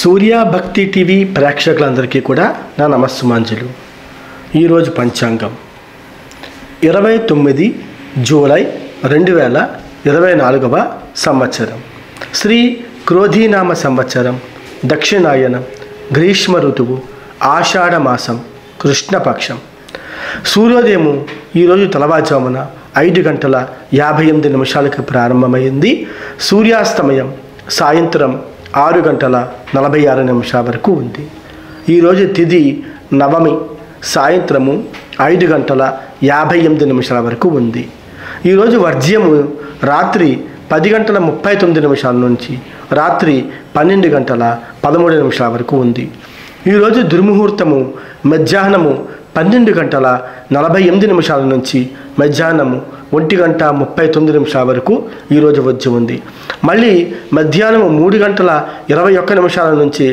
సూర్య భక్తి టీవీ ప్రేక్షకులందరికీ కూడా నా నమస్సుమాంజలు. ఈరోజు పంచాంగం 29 జూలై 2024 సంవత్సరం. శ్రీ క్రోధీనామ సంవత్సరం, దక్షిణాయనం, గ్రీష్మ ఋతువు, ఆషాఢ మాసం, కృష్ణపక్షం. సూర్యోదయము ఈరోజు తెల్లవారుజామున 5:58 ప్రారంభమైంది. సూర్యాస్తమయం సాయంత్రం 6:46 వరకు ఉంది. ఈరోజు తిథి నవమి, సాయంత్రము 5:58 వరకు ఉంది. ఈరోజు వర్జ్యము రాత్రి 10:39 నుంచి రాత్రి 12:13 వరకు ఉంది. ఈరోజు దుర్ముహూర్తము మధ్యాహ్నము 12:48 నుంచి మధ్యాహ్నము 1:39 వరకు ఈరోజు వర్జ్యం ఉంది. మళ్ళీ మధ్యాహ్నం 3:21 నుంచి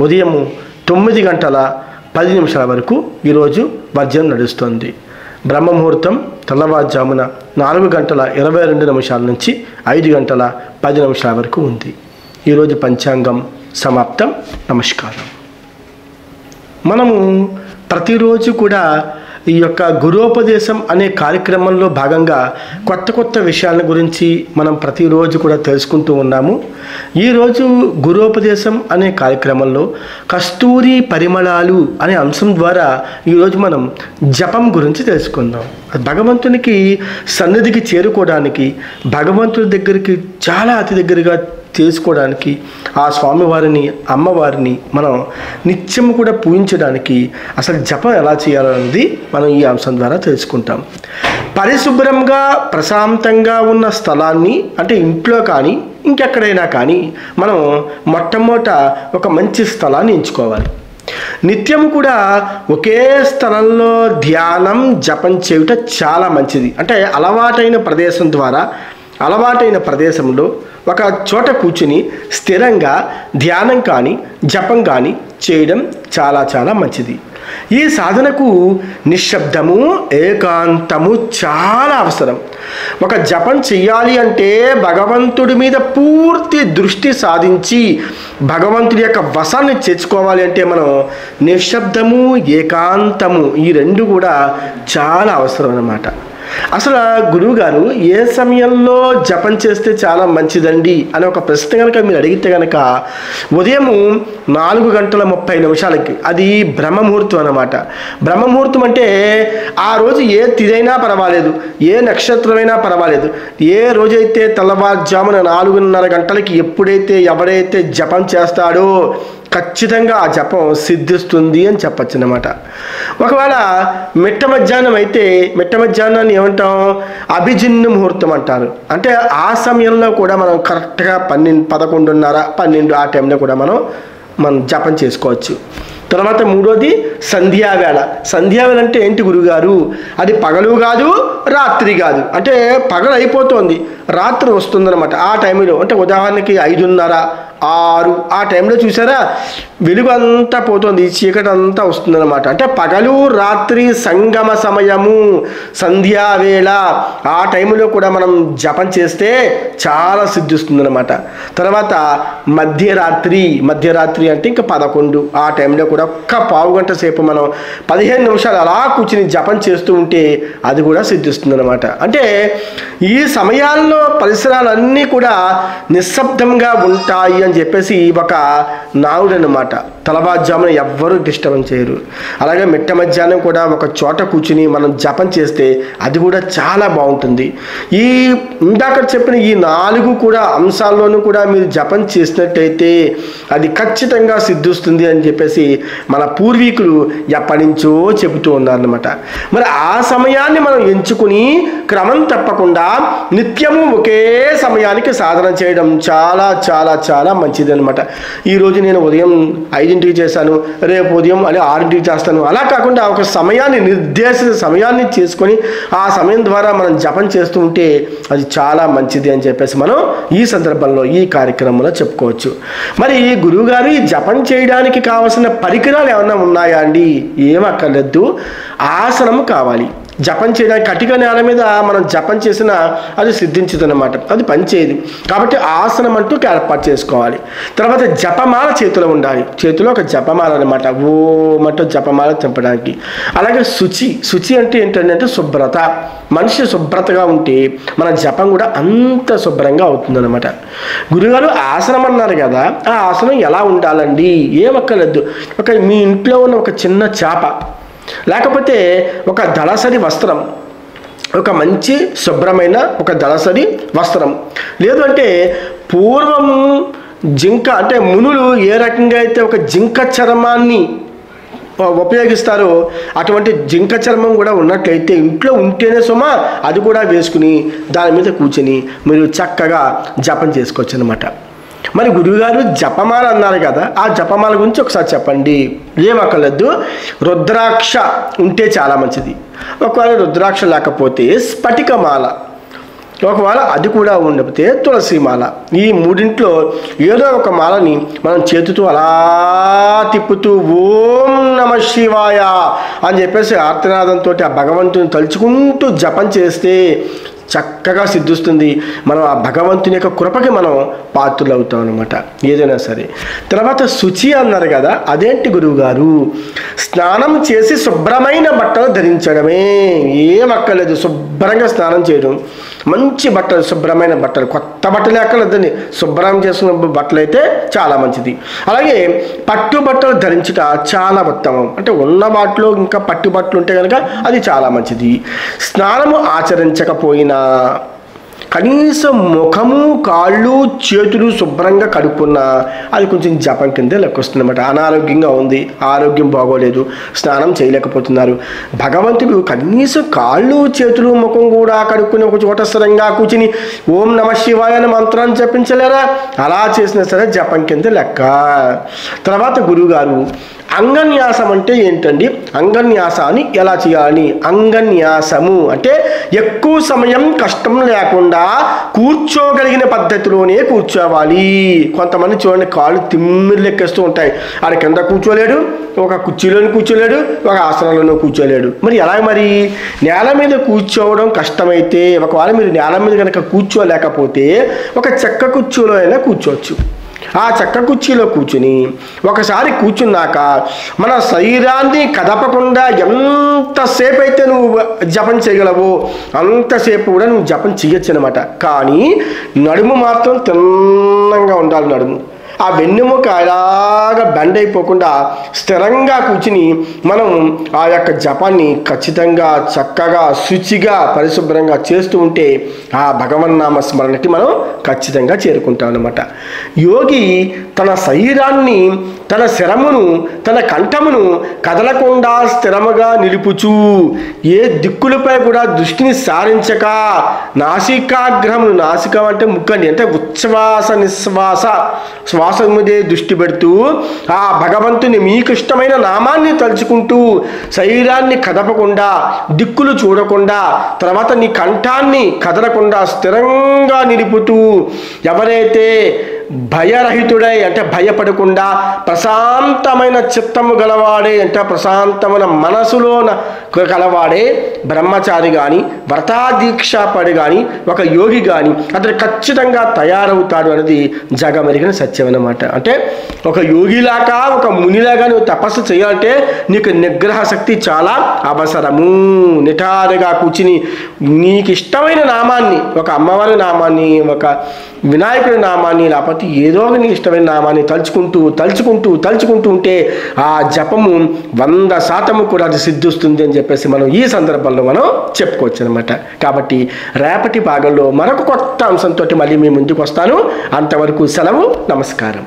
ఉదయము 9:10 వరకు ఈరోజు వర్జ్యం నడుస్తుంది. బ్రహ్మముహూర్తం తెల్లవారుజామున 4:22 నుంచి 5:10 వరకు ఉంది. ఈరోజు పంచాంగం సమాప్తం. నమస్కారం. మనము ప్రతిరోజు కూడా ఈ యొక్క గురోపదేశం అనే కార్యక్రమంలో భాగంగా కొత్త విషయాల గురించి మనం ప్రతిరోజు కూడా తెలుసుకుంటూ ఉన్నాము. ఈరోజు గురోపదేశం అనే కార్యక్రమంలో కస్తూరి పరిమళాలు అనే అంశం ద్వారా ఈరోజు మనం జపం గురించి తెలుసుకుందాం. భగవంతునికి సన్నిధికి చేరుకోవడానికి, భగవంతుడి దగ్గరికి చాలా అతి దగ్గరగా చేసుకోవడానికి, ఆ స్వామివారిని అమ్మవారిని మనం నిత్యము కూడా పూజించడానికి అసలు జపం ఎలా చేయాలన్నది మనం ఈ అంశం ద్వారా తెలుసుకుంటాం. పరిశుభ్రంగా ప్రశాంతంగా ఉన్న స్థలాన్ని, అంటే ఇంట్లో కానీ ఇంకెక్కడైనా కానీ మనం మొట్టమొదట ఒక మంచి స్థలాన్ని ఎంచుకోవాలి. నిత్యం కూడా ఒకే స్థలంలో ధ్యానం జపం చేయుట చాలా మంచిది. అంటే అలవాటైన ప్రదేశంలో ఒక చోట కూర్చుని స్థిరంగా ధ్యానం కానీ జపం కానీ చేయడం చాలా చాలా మంచిది. ఈ సాధనకు నిశ్శబ్దము, ఏకాంతము చాలా అవసరం. ఒక జపం చెయ్యాలి అంటే భగవంతుడి మీద పూర్తి దృష్టి సాధించి భగవంతుడి యొక్క వశాన్ని చేర్చుకోవాలి అంటే మనం నిశ్శబ్దము, ఏకాంతము ఈ రెండు కూడా చాలా అవసరం అన్నమాట. అసలు గురువుగారు ఏ సమయంలో జపం చేస్తే చాలా మంచిదండి అని ఒక ప్రశ్న కనుక మీరు అడిగితే కనుక ఉదయం 4:30 అది బ్రహ్మముహూర్తం అన్నమాట. బ్రహ్మముహూర్తం అంటే ఆ రోజు ఏ తిథైనా పర్వాలేదు, ఏ నక్షత్రమైనా పర్వాలేదు, ఏ రోజైతే తెల్లవారుజామున 4:30 ఎప్పుడైతే ఎవరైతే జపం చేస్తాడో ఖచ్చితంగా ఆ జపం సిద్ధిస్తుంది అని చెప్పచ్చు అన్నమాట. ఒకవేళ మిట్ట మధ్యాహ్నాన్ని ఏమంటాం, అభిజిన్ను ముహూర్తం అంటారు. అంటే ఆ సమయంలో కూడా మనం కరెక్ట్గా 11:30, 12 ఆ టైంలో కూడా మనం జపం చేసుకోవచ్చు. తర్వాత మూడోది సంధ్యావేళ. సంధ్యావేళ అంటే ఏంటి గురుగారు? అది పగలు కాదు, రాత్రి కాదు. అంటే పగలు అయిపోతుంది, రాత్రి వస్తుందన్నమాట. ఆ టైంలో అంటే ఉదాహరణకి 5:30, 6 ఆ టైంలో చూసారా వెలుగు అంతా పోతుంది, చీకటి అంతా వస్తుందన్నమాట. అంటే పగలు రాత్రి సంగమ సమయము సంధ్యావేళ. ఆ టైంలో కూడా మనం జపం చేస్తే చాలా సిద్ధిస్తుందన్నమాట. తర్వాత మధ్యరాత్రి అంటే ఇంకా 11 ఆ టైంలో కూడా ఒక్క పావు గంట సేపు మనం 15 నిమిషాలు అలా కూర్చుని జపం చేస్తూ ఉంటే అది కూడా సిద్ధిస్తుందన్నమాట. అంటే ఈ సమయాల్లో పరిసరాలన్నీ కూడా నిశ్శబ్దంగా ఉంటాయి అని చెప్పేసి ఒక నానుడు అన్నమాట. తెల్లవారుజామున ఎవ్వరూ డిస్టర్బెన్స్ చేయరు. అలాగే మిట్ట మధ్యాహ్నం కూడా ఒక చోట కూర్చుని మనం జపం చేస్తే అది కూడా చాలా బాగుంటుంది. ఈ ఇందాక చెప్పిన ఈ 4 కూడా అంశాల్లోనూ కూడా మీరు జపం చేసినట్టయితే అది ఖచ్చితంగా సిద్ధిస్తుంది అని చెప్పేసి మన పూర్వీకులు ఎప్పటి నుంచో చెబుతూ ఉన్నారన్నమాట. మరి ఆ సమయాన్ని మనం ఎంచుకుని క్రమం తప్పకుండా నిత్యము ఒకే సమయానికి సాధన చేయడం చాలా చాలా చాలా మంచిది అనమాట. ఈరోజు నేను ఉదయం 5ంటికి చేశాను, రేపు ఉదయం 6ంటికి చేస్తాను, అలా కాకుండా ఒక సమయాన్ని నిర్దేశిత సమయాన్ని చేసుకొని ఆ సమయం ద్వారా మనం జపం చేస్తూ ఉంటే అది చాలా మంచిది అని చెప్పేసి మనం ఈ సందర్భంలో ఈ కార్యక్రమంలో చెప్పుకోవచ్చు. మరి గురువుగారు ఈ జపం చేయడానికి కావాల్సిన పరికరాలు ఏమన్నా ఉన్నాయా అండి? ఏమక్కర్లేదు, ఆసనం కావాలి. జపం చేయడానికి కటిక నేల మీద మనం జపం చేసినా అది సిద్ధించదన్నమాట, అది పనిచేయదు. కాబట్టి ఆసనం అంటూ ఏర్పాటు చేసుకోవాలి. తర్వాత జపమాల చేతిలో ఉండాలి, చేతిలో ఒక జపమాల అనమాట, ఓం అంటూ జపమాల చంపడానికి. అలాగే శుచి అంటే ఏంటంటే శుభ్రత. మనిషి శుభ్రతగా ఉంటే మన జపం కూడా అంత శుభ్రంగా అవుతుందన్నమాట. గురుగారు ఆసనం అన్నారు కదా, ఆ ఆసనం ఎలా ఉండాలండి? ఏమక్కర్లేదు, మీ ఇంట్లో ఉన్న ఒక చిన్న చాప, లేకపోతే ఒక దళసరి వస్త్రం, ఒక మంచి శుభ్రమైన ఒక దళసరి వస్త్రం, లేదు అంటే పూర్వం జింక అంటే మునులు ఏ రకంగా అయితే ఒక జింక చర్మాన్ని ఉపయోగిస్తారో అటువంటి జింక చర్మం కూడా ఉన్నట్లయితే ఇంట్లో ఉంటేనే సుమా అది కూడా వేసుకుని దాని మీద కూర్చొని మీరు చక్కగా జపం చేసుకోవచ్చు అనమాట. మరి గురువుగారు జపమాల అన్నారు కదా, ఆ జపమాల గురించి ఒకసారి చెప్పండి. ఏమక్కర్లేదు, రుద్రాక్ష ఉంటే చాలా మంచిది. ఒకవేళ రుద్రాక్ష లేకపోతే స్ఫటికమాల, ఒకవేళ అది కూడా ఉండకపోతే తులసిమాల. ఈ మూడింట్లో ఏదో ఒక మాలని మనం చేతితో అలా తిప్పుతూ ఓం నమ శివాయ అని చెప్పేసి ఆర్తనాదంతో ఆ భగవంతుని తలుచుకుంటూ జపం చేస్తే చక్కగా సిద్ధిస్తుంది. మనం ఆ భగవంతుని యొక్క కృపకి మనం పాత్రలు అవుతాం అనమాట ఏదైనా సరే. తర్వాత శుచి అన్నారు కదా, అదేంటి గురువుగారు? స్నానం చేసి శుభ్రమైన బట్టలు ధరించడమే, ఏం అక్కర్లేదు. శుభ్రంగా స్నానం చేయడం, మంచి బట్టలు, శుభ్రమైన బట్టలు, కొత్త బట్టలు అక్కర్లేదండి, శుభ్రం చేసుకున్న బట్టలు అయితే చాలా మంచిది. అలాగే పట్టు బట్టలు ధరించుట చాలా ఉత్తమం. అంటే ఉన్న వాటిలో ఇంకా పట్టు బట్టలు ఉంటే కనుక అది చాలా మంచిది. స్నానము ఆచరించకపోయినా కనీసం ముఖము, కాళ్ళు, చేతులు శుభ్రంగా కడుక్కున్నా అది కొంచెం జపం కిందే లెక్కొస్తుంది అనమాట. అనారోగ్యంగా ఉంది, ఆరోగ్యం బాగోలేదు, స్నానం చేయలేకపోతున్నారు, భగవంతుడు కనీసం కాళ్ళు, చేతులు, ముఖం కూడా కడుక్కుని ఒక చోట స్థిరంగా కూర్చుని ఓం నమ శివాయ అని మంత్రాన్ని జపించలేరా? అలా చేసినా సరే జపం కింద లెక్క. తర్వాత గురువుగారు అంగన్యాసం అంటే ఏంటండి? అంగన్యాసాన్ని ఎలా చేయాలని? అంగన్యాసము అంటే ఎక్కువ సమయం కష్టం లేకుండా కూర్చోగలిగిన పద్ధతిలోనే కూర్చోవాలి. కొంతమంది చూడండి కాళ్ళు తిమ్మిర్లు ఎక్కేస్తూ ఉంటాయి, ఆడ కింద కూర్చోలేడు, ఒక కుర్చీలోని కూర్చోలేడు, ఒక ఆసనంలోనూ కూర్చోలేడు. మరి ఎలా? మరి నేల మీద కూర్చోవడం కష్టమైతే ఒకవేళ మీరు నేల మీద కనుక కూర్చోలేకపోతే ఒక చెక్క కుర్చీలో అయినా కూర్చోవచ్చు. ఆ చెక్క కుర్చీలో కూర్చుని ఒకసారి కూర్చున్నాక మన శరీరాన్ని కదపకుండా ఎంతసేపు అయితే నువ్వు జపం చేయగలవో అంతసేపు కూడా నువ్వు జపం చేయొచ్చు అనమాట. కానీ నడుము మాత్రం తిన్నంగా ఉండాలి. నడుము ఆ వెన్నెముక అలాగా బెండ్ అయిపోకుండా స్థిరంగా కూర్చుని మనం ఆ యొక్క జపాన్ని ఖచ్చితంగా చక్కగా శుచిగా పరిశుభ్రంగా చేస్తూ ఉంటే ఆ భగవన్నామ స్మరణకి మనం ఖచ్చితంగా చేరుకుంటాం అన్నమాట. యోగి తన శరీరాన్ని, తన శరమును, తన కంఠమును కదలకుండా స్థిరముగా నిలుపుచు ఏ దిక్కులపై కూడా దృష్టిని సారించక నాసికాగ్రహమును, నాసికం అంటే ముక్కండి, అంటే ఉచ్ఛ్వాస నిశ్వాస శ్వాస మీదే దృష్టి పెడుతూ ఆ భగవంతుని మీకు ఇష్టమైన నామాన్ని తలుచుకుంటూ శరీరాన్ని కదపకుండా, దిక్కులు చూడకుండా, తర్వాత నీ కంఠాన్ని కదలకుండా స్థిరంగా నిలుపుతూ ఎవరైతే భయరహితుడై అంటే భయపడకుండా ప్రశాంతమైన చిత్తము గలవాడే అంటే ప్రశాంతమైన మనసులో కలవాడే బ్రహ్మచారి కానీ వ్రతాదీక్షాపడి కానీ ఒక యోగి కానీ అతడు ఖచ్చితంగా తయారవుతాడు అనేది జగమెరిగిన సత్యం అన్నమాట. అంటే ఒక యోగిలాగా ఒక మునిలాగా నువ్వు తపస్సు చేయాలంటే నీకు నిగ్రహ శక్తి చాలా అవసరము. నిటారుగా కూర్చుని నీకు ఇష్టమైన నామాన్ని, ఒక అమ్మవారి నామాన్ని, ఒక వినాయకుడి నామాన్ని, లేకపోతే ఏదో ఒక నీ ఇష్టమైన నామాన్ని తలుచుకుంటూ తలుచుకుంటూ తలుచుకుంటూ ఉంటే ఆ జపము 100% కూడా అది సిద్ధిస్తుంది అని చెప్పేసి మనం ఈ సందర్భంలో మనం చెప్పుకోవచ్చు అనమాట. కాబట్టి రేపటి భాగంలో మరొక కొత్త అంశంతో మళ్ళీ మీ ముందుకు వస్తాను. అంతవరకు సెలవు, నమస్కారం.